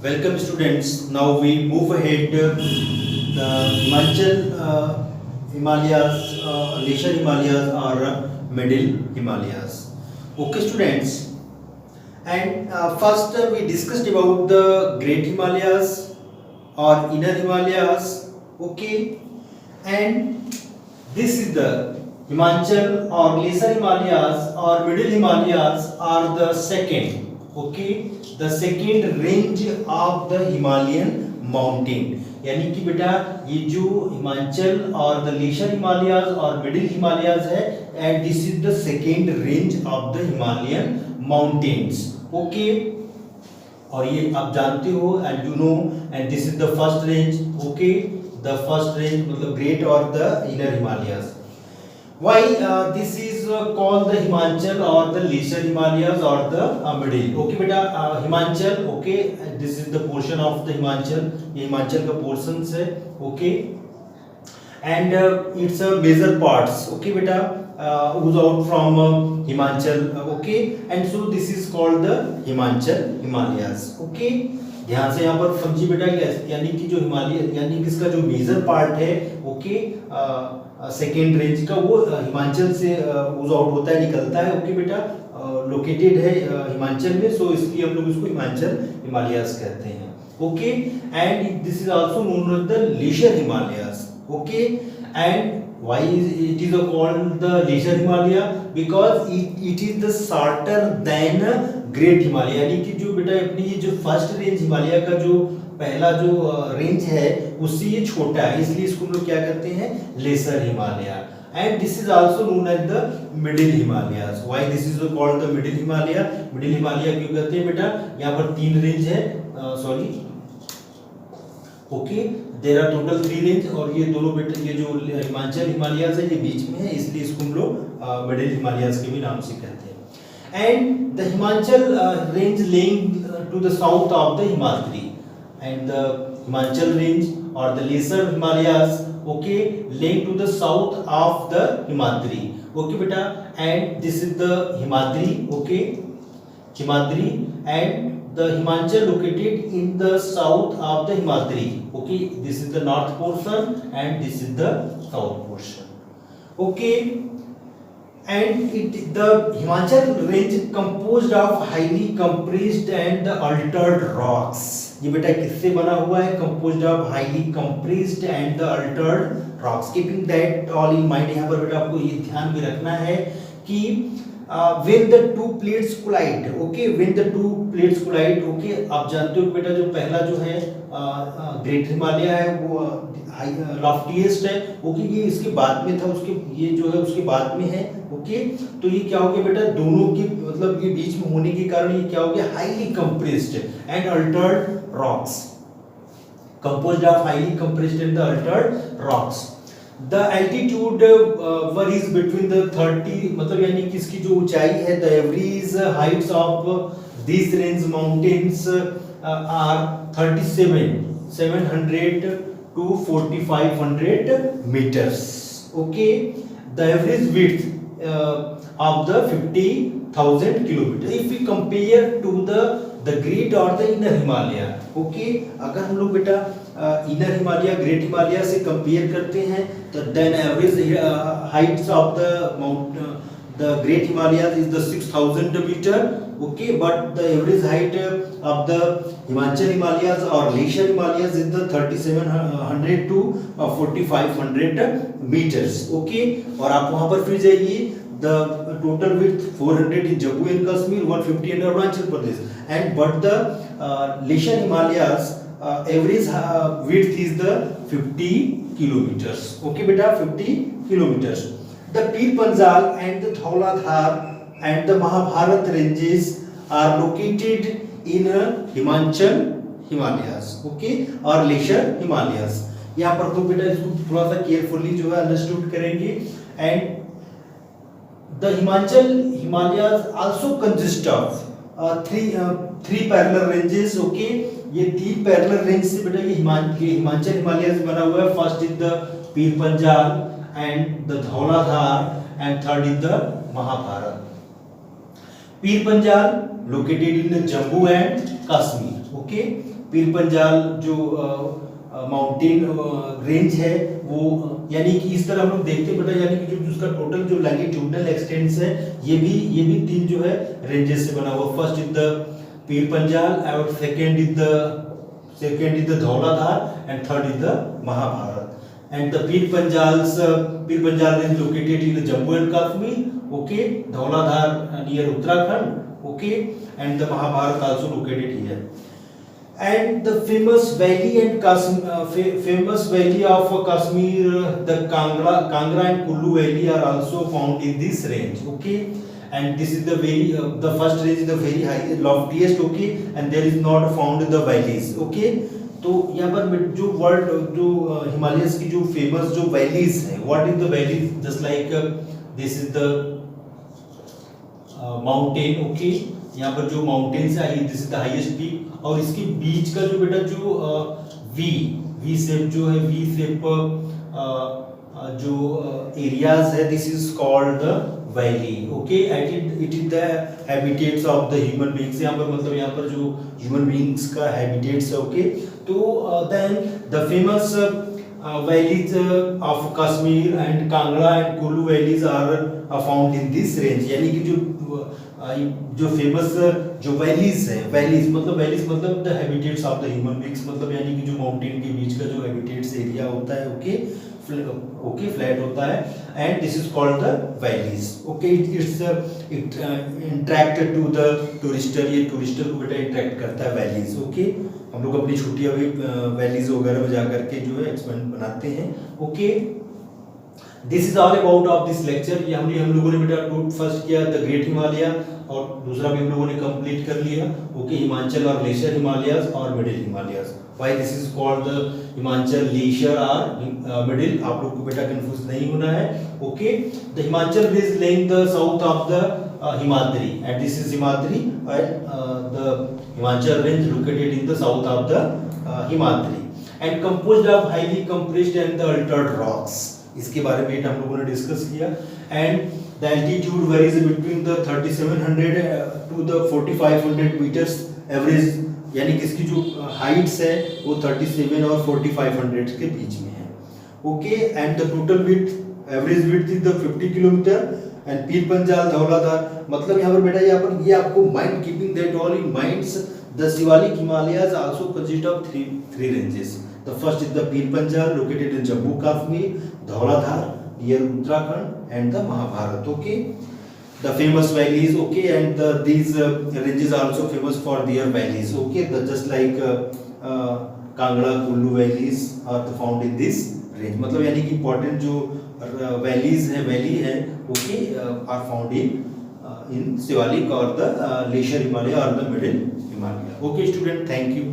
Welcome students. Now we move ahead. The Himalayas, Lesser Himalayas or Middle Himalayas. Okay, students. And first we discussed about the Great Himalayas or Inner Himalayas. Okay, and this is the Himachal or Lesser Himalayas or Middle Himalayas are the second. Okay, the second range of the Himalayan mountain. यानी कि बेटा ये जो हिमाचल और the lesser Himalayas और middle Himalayas है and this is the second range of the Himalayan mountains. Okay, और ये आप जानते हो and you know and this is the first range. Okay, the first range मतलब ग्रेट और the inner Himalayas. Why this is called the Himachal or the Lesser Himalayas or the middle. Okay बेटा, Himachal. Okay, this is the portion of the Himachal. ये हिमाचल का portions है. Okay, and it's a major parts. Okay बेटा, goes out from Himachal. Okay, and so this is called the Himachal Himalayas. Okay, ध्यान से यहाँ पर समझिए बेटा, यानी कि जो हिमालय यानी कि इसका जो मेजर पार्ट है, ओके, सेकेंड रेंज का वो हिमाचल से यूज आउट होता है, निकलता है. ओके बेटा, लोकेटेड है हिमाचल में, सो इसलिए हम लोग इसको हिमाचल हिमालयास कहते हैं. Okay, and this is also known as the lesser Himalayas. Okay, and why it is called the lesser Himalaya? Because it is the shorter than great Himalaya. यानी कि जो बेटा अपनी ये जो फर्स्ट रेंज हिमालय का जो पहला जो रेंज है उससे ये छोटा है, इसलिए इसको हम लोग क्या करते हैं, lesser Himalaya. And this is also known as the middle Himalayas. Why this is called the middle Himalaya? Middle Himalaya क्यों कहते हैं बेटा? यहाँ पर तीन रेंज है, sorry, okay, there are total three range, और ये दोनों बेटा ये जो हिमाचल हिमालयास है ये बीच में है, इसलिए इसको हम लोग मिडिल हिमालयास के भी नाम से कहते हैं. And the Himachal range lying to the south of the Himadri, and the Himachal range or the lesser Himalayas, okay, laying to the south of the Himadri. Okay beta, and this is the Himadri. Okay, Himadri, and the Himachal located in the south of the Himadri. Okay, this is the north portion and this is the south portion. Okay, and the Himachal range composed of highly compressed and altered rocks. ये बेटा किससे बना हुआ है? composed of highly compressed and the altered rocks. Keeping that all in mind, यहाँ पर बेटा आपको ये ध्यान में रखना है कि when the two plates collide, okay, when the two plates collide, okay, आप जानते हो बेटा जो पहला जो है ग्रेट हिमालय है वो लॉफ्टीएस्ट है. ओके, ये इसके बाद में था, उसके ये जो है उसके बाद में है. ओके, तो ये क्या हो गया बेटा, दोनों के मतलब ये बीच में होने के कारण ये क्या हो गया, highly compressed and altered rocks, composed of highly compressed and the altered rocks. The altitude varies between the 30, मतलब यानी कि इसकी जो ऊंचाई है, the average heights of this range mountains are 3700 to 4500 meters. Okay, the average width of the 50,000 kilometers. If we compare to the great or the inner Himalaya, okay, अगर हम लोग बेटा इनर हिमालय ग्रेट हिमालय से कंपेयर करते हैं तो then average heights of the great Himalayas is the 6000 meter. Okay, but the average height of the Himachal Himalayas or Lesser Himalayas is the 3700 to 4500 meters. Okay, और आप वहां पर फिर जाइए, the total width 400 in Jammu and Kashmir, 150 in Arunachal Pradesh, and but the Lesser Himalayas average width is the 50 kilometers. Okay beta, 50 kilometers. The Pir Panjal and the Dhauladhar and the Mahabharat ranges are located in Himachal Himalayas, okay, or Lesser Himalayas. यहाँ पर तो बेटा इसको थोड़ा सा carefully जो है understood करेंगे. And the Himachal Himalayas also consist of three parallel ranges. Okay, ये तीन पैरेलल रेंज से बेटा ये हिमाचल हिमालय से बना हुआ है. First is the Pir Panjal and the Dhauladhar, and third is the Mahabharat. Pir Panjal located in Jammu and Kashmir. Okay, Pir Panjal जो माउंटेन रेंज है वो, यानी कि इस तरह हम लोग देखते हैं बेटा, यानी कि जो उसका टोटल जो लैंगिट्यूडनल एक्सटेंस है ये भी तीन जो है रेंजेस से बना हुआ। First is the Pir Panjal, और second is the Dhauladhar, and third is the Mahabharat. And the Pir Panjal range located in Jammu and Kashmir, okay, Dhauladhar near Uttarakhand, okay, and the Mahabharata also located here. And the famous valley of Kashmir, the Kangra and Kullu valley are also found in this range, okay. And this is the first range is the very high, loftiest, okay, and there is not found the valleys, okay. तो यहाँ पर जो Himalayas की जो famous जो valleys है, what is the valleys, just like this is the mountain, okay, यहाँ पर जो माउंटेन्स है, this is the highest peak, और इसके बीच का जो बेटा जो वी शेप जो है, वी शेप जो एरियाज है, this is called the valley, okay. It is the habitats of the human beings, यहाँ पर मतलब यहाँ पर जो ह्यूमन बीइंग्स का हैबिटेट्स है, ओके। तो then the famous valleys of Kashmir and Kangra and Kullu valleys are found in this range, यानी कि जो फेमस जो वैलीज है, वैलीज मतलब the habitats of the human beings, मतलब यानी कि जो माउंटेन के बीच का जो हैबिटेट्स एरिया होता है, ओके, फ्लैट होता है, and this is called the valleys, okay. It interact to the tourists, ये टूरिस्टर को बेटा इंटरेक्ट करता है वैलीज, ओके। हम लोग अपनी छुट्टियां भी वैलीज वगैरह में जाकर के जो है एक्सपेंड बनाते हैं, okay. This is all about of this lecture. ये हम लोगों ने बेटा फर्स्ट किया द ग्रेट हिमालय, और दूसरा भी हम लोगों ने कंप्लीट कर लिया, ओके, हिमाचल और ग्लेशियर हिमालयस और middle Himalayas. Why this is called the Himachal, glacier और मिडिल, आप लोग को बेटा कंफ्यूज नहीं होना है, okay. The Himachal range laying the south of the Himadri, and this is Himadri, and the Himachal range located in the south of the Himadri, and composed of highly compressed and the altered rocks. इसके बारे में हम लोगों ने discuss किया। And the altitude varies between the 3700 to the 4500 meters average, यानी कि इसकी जो हाइट्स है वो 37 और 4500 के बीच में है, okay. And the total width, average width is the 50 kilometre, and Pir Panjal, Dhauladhar, मतलब यहाँ पर बेटा ये आपको mind keeping that all in minds, the Shivalik Himalayas also consist of three ranges. The first is the Pir Panjal located in Jammu Kashmir, Dhauladhar near Uttarakhand, and the Mahabharat, okay. The famous valleys, okay, and these ranges are also famous for their valleys, okay, just like Kangra, Kullu valleys are found in this range, मतलब यानी कि important जो valleys है, valley है, okay, are found in Shivalik और the glacier Himalaya और the middle Himalaya, okay student, thank you.